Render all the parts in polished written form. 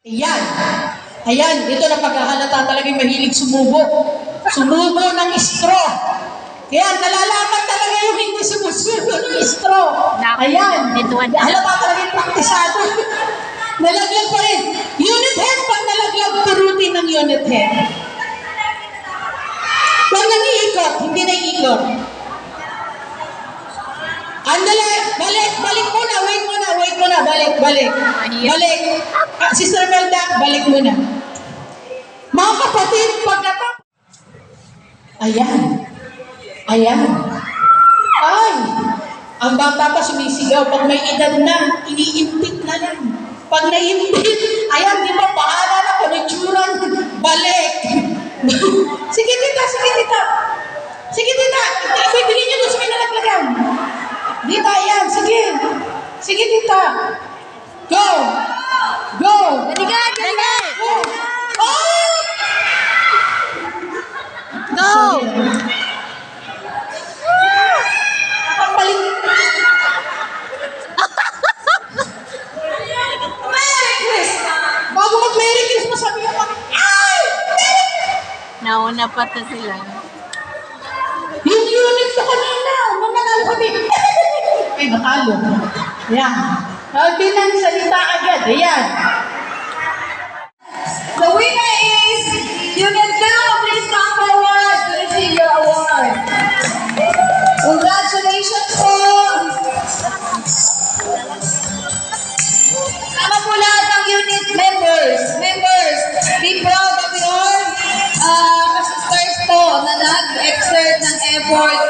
Ayan. Ayan, ito na paghahalata talagang mahilig sumubo. Sumubo ng straw. Kaya nalalaman talaga yung hindi sumusubo ng straw. Ayan. Halata talaga yung praktisado. Nalaglag pa rin. Unit head, pag nalaglag, turutin ng unit head. Pag nang-iikot, hindi na-iikot. Andali, balik muna, wait muna, balik. Sister Melda, balik muna. Mga kapatid, pag natapos. Ayan. Ay, ang bata pa sumisigaw, pag may edad na, iniimpit na lang. Pag naimpit, ayan, di ba, pahala na konitsuran, balik. Sige tita. Ibibigay niyo doon sa may nalaglagan. Dita, ayan, sige. Sige tita. Go. Daligan! Go. Oh! Go! Papalit. Merry Christmas! Bago mag-Merry Christmas, sabi niya pa, ay! Nauna pa to sila. Yung unit ko kanina, mananalo kami. Ay, nakalo. Ayan. Sabi ng salita agad. Ayan. The winner is Unit 2. Please come forward to receive your award. Congratulations po! Sama po lahat ng unit members. Be proud of your sisters po na nag-exert ng effort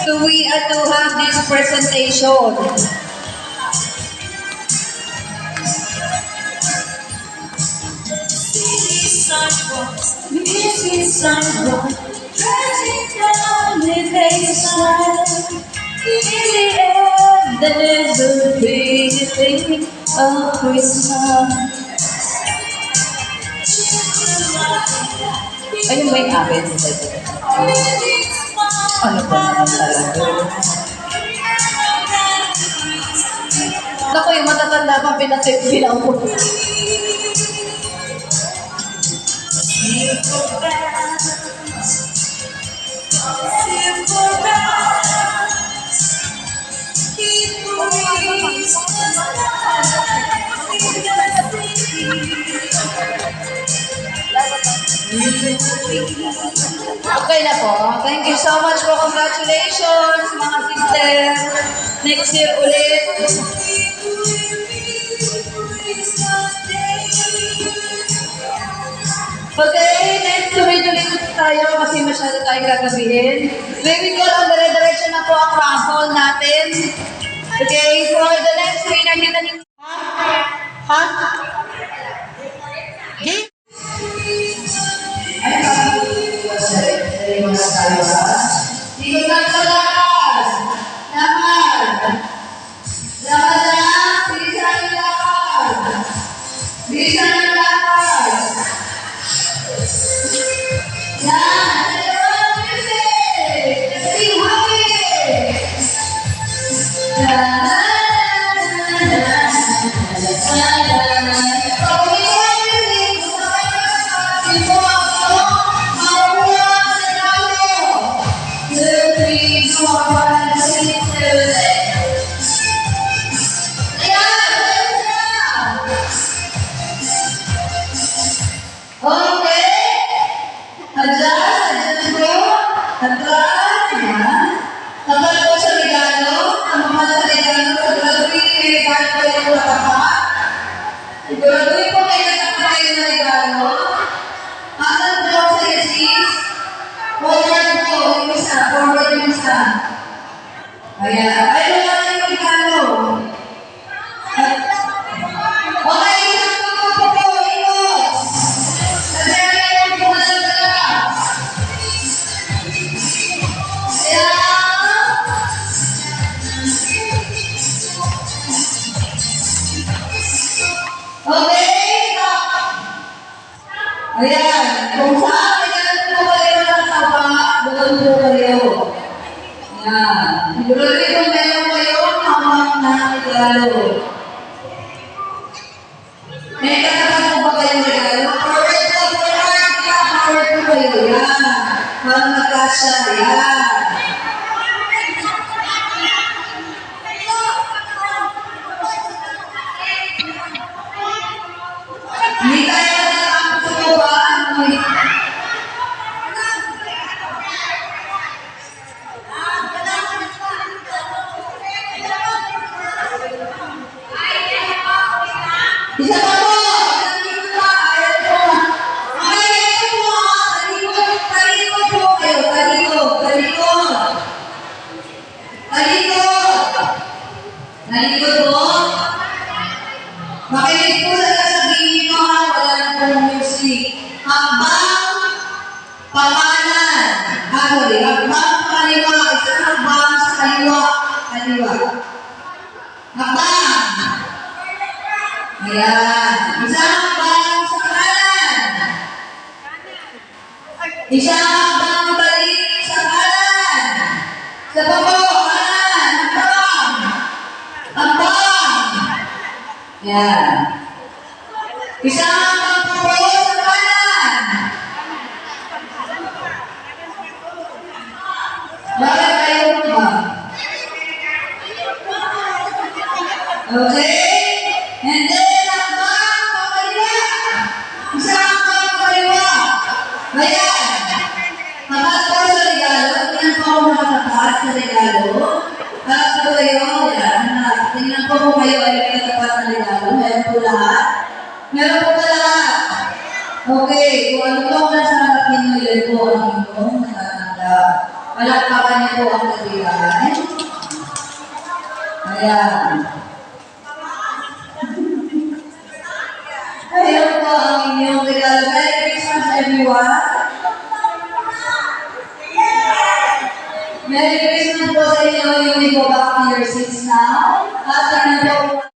to have this presentation. Busy sidewalk, driving down with a smile. In the end, there's a big thing of Christmas. Ayun ba yung akin? Ano ba naman talaga? Naku, yung matatanda pa pinatip-bilang ko. Okay na po. Thank you so much po. Congratulations, mga sister. Next year ulit. Okay, next tuloy-tuloy tayo kasi masyado tayo gagabihin. May we go on dire-diretso na po ang raffle natin. Okay, for the next winner, kita niyo. Ha? Game? Dito na sa lakas. Lakas. Bilisan ang lakas. Bilisan ang lakas. Yan. Music. Sing happy. Siguraduhin po kayo na kayo na regalo. Asan po sa sis? Forward po, yung isa. Ayan. Ay, wala na yung regalo. Okay, isang po, ingot. Nadali yung po na dala. Okay, ayan, kung saan kailangan po kayo nakatapa, doon po kayo. Ayan, siguraduhin kung meron kayo, hawak na regalo. May katapat mo ba kayong regalo? Forward po, forward. Forward po kayo. Yan. Para magkasya. Yan. Hindi tayo nakakapit sa bawaan. Isa pa po! Nandito pa! Ayan po! Okay, ito po! Talikod! Talikod po kayo! Talikod! Talikod! Talikod! Talikod po! Makinig po sa sasabihin mo ha! Wala na pong music. Hakbang pangalan. Sorry. Hakbang kaliwa. Isang hakbang sa kaliwa. Kaliwa. Hakbang! Ayan. Isang hakbang sa kanan. Isang hakbang balik sa kanan. Sa babo, kanan. Hakbang. Hakbang. Ayan. Isang hakbang babo sa kanan. Bakit kayo ba? Okay? And then, hakbang pakaliwa. Isang hakbang pakaliwa. Ayan. Tapat po sa regalo. Tingnan po ako nakatapat sa regalo. Tapat po kayo. Ayan. Tingnan po po kayo ay may katapat na regalo. Meron po lahat. Meron po ba lahat? Okay. Kung ano po ang nasa harap ninyo, yun po ang inyong natatanggap. Palakpakan niyo po ang kaibigan. Ayan. Ayun po ang inyong regalo. Merry Christmas, everyone. Merry Christmas po sa inyo. You may go back to your seats now. At ano po